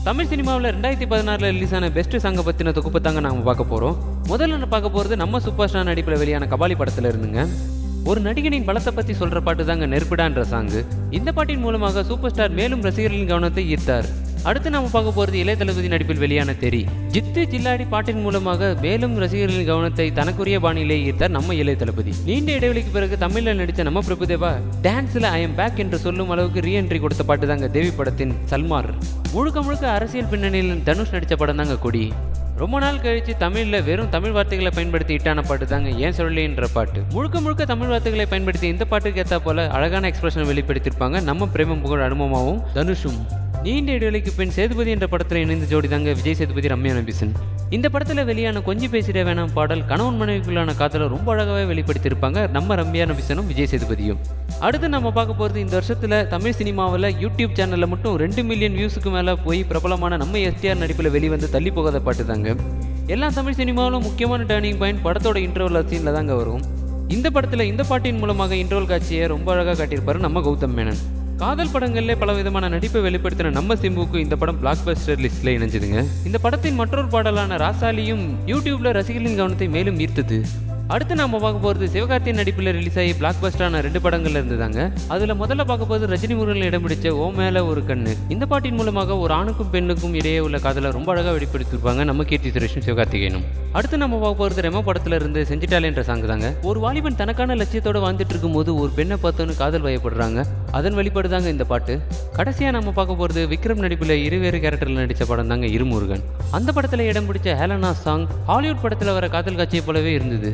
தமிழ் சினிமாவில் 2016 ரிலீஸ் ஆன பெஸ்ட் சாங்கை பற்றின தொகுப்பு தாங்க நாம பார்க்க போகிறோம். முதல்ல பார்க்க போகிறது நம்ம சூப்பர் ஸ்டார் நடிப்பில் வெளியான கபாலி படத்தில் இருந்துங்க. ஒரு நடிகனின் பலத்தை பற்றி சொல்கிற பாட்டு தாங்க நெருப்பிடான்ற சாங்கு. இந்த பாட்டின் மூலமாக சூப்பர் ஸ்டார் மேலும் ரசிகர்களின் கவனத்தை ஈர்த்தார். அடுத்து நாம பார்க்க போகிறது இளைய தளபதி நடிப்பில் வெளியான தெரி. ஜித்து ஜில்லாடி பாட்டின் மூலமாக மேலும் ரசிகர்களின் கவனத்தை தனக்குரிய பாணியிலே ஈர்த்தார் நம்ம இளைய தளபதி. நீண்ட இடைவெளிக்கு பிறகு தமிழில் நடித்த நம்ம பிரபுதேவா டான்ஸில் ஐ எம் பேக் என்று சொல்லும் அளவுக்கு ரீஎன்ட்ரி கொடுத்த பாட்டு தாங்க தேவி படத்தின் சல்மார். முழுக்க முழுக்க அரசியல் பின்னணியில் தனுஷ் நடித்த படம் தாங்க கொடி. ரொம்ப நாள் கழிச்சு தமிழில் வெறும் தமிழ் வார்த்தைகளை பயன்படுத்தி இட்டான பாட்டு தாங்க ஏன் சொல்லலைன்ற பாட்டு. முழுக்க முழுக்க தமிழ் வார்த்தைகளை பயன்படுத்தி இந்த பாட்டுக்கு ஏற்றா போல அழகான எக்ஸ்பிரஷன் வெளிப்படுத்தியிருப்பாங்க நம்ம பிரேமம் புகழ் அனுபவமாகவும் தனுஷும். நீண்ட இடைவெளிக்கு பின் சேதுபதி என்ற படத்தில் இணைந்த ஜோடி தாங்க விஜய் சேதுபதி ரம்யா நபிசன். இந்த படத்தில் வெளியான கொஞ்சம் பேசிட வேணாம் பாடல் கணவன் மனைவிக்குள்ளான காதலை ரொம்ப அழகாகவே வெளிப்படுத்தியிருப்பாங்க நம்ம ரம்யா நபிசனும் விஜய் சேதுபதியும். அடுத்து நம்ம பார்க்க போகிறது இந்த வருஷத்தில் தமிழ் சினிமாவில் யூடியூப் சேனலில் மட்டும் 2 மில்லியன் வியூஸுக்கு மேலே போய் பிரபலமான நம்ம எஸ்டிஆர் நடிப்பில் வெளிவந்து தள்ளி போகாத பாட்டு தாங்க. எல்லா தமிழ் சினிமாவிலும் முக்கியமான டேர்னிங் பாயிண்ட் படத்தோட இன்டர்வல் சீனில் தாங்க வரும். இந்த படத்தில் இந்த பாட்டின் மூலமாக இன்டர்வல் காட்சியை ரொம்ப அழகாக காட்டியிருப்பாரு நம்ம கௌதம் மேனன். காதல் படங்கள்ல பல விதமான நடிப்பை வெளிப்படுத்தின நம்ம சிம்புக்கு இந்த படம் பிளாக் பஸ்டர் லிஸ்ட்ல இணைஞ்சதுங்க. இந்த படத்தின் மற்றொரு பாடலான ராசாலியும் யூடியூப்ல ரசிகர்களின் கவனத்தை மேலும் ஈர்த்தது. அடுத்து நாம பார்க்க போகிறது சிவகார்த்தியின் நடிப்பில் ரிலீஸ் ஆகி பிளாக் பஸ்டரான 2 படங்கள்ல இருந்துதாங்க. அதுல முதல்ல பார்க்க போது ரஜினி முருகன் இடம் பிடிச்ச ஓ மேல ஒரு கண்ணு. இந்த பாட்டின் மூலமாக ஒரு ஆணுக்கும் பெண்ணுக்கும் இடையே உள்ள காதலை ரொம்ப அழகாக வெளிப்படுத்திருப்பாங்க நம்ம கீர்த்தி சுரேஷும் சிவகார்த்திகேயனும். அடுத்து நம்ம பார்க்க போகிறது ரெமோ படத்துல இருந்து செஞ்சிட்டாலே என்ற சாங் தாங்க. ஒரு வாலிபன் தனக்கான லட்சியத்தோட வாழ்ந்துட்டு இருக்கும் போது ஒரு பெண்ணை பார்த்தோன்னு காதல் வயப்படுறாங்க. அதன் வெளிப்பாடுதாங்க இந்த பாட்டு. கடைசியா நம்ம பார்க்க போகிறது விக்ரம் நடிப்பில் இருவேறு கேரக்டர்ல நடித்த படம் தாங்க இருமுருகன். அந்த படத்துல இடம் பிடிச்ச ஹேலனா சாங் ஹாலிவுட் படத்துல வர காதல் காட்சியை போலவே இருந்தது.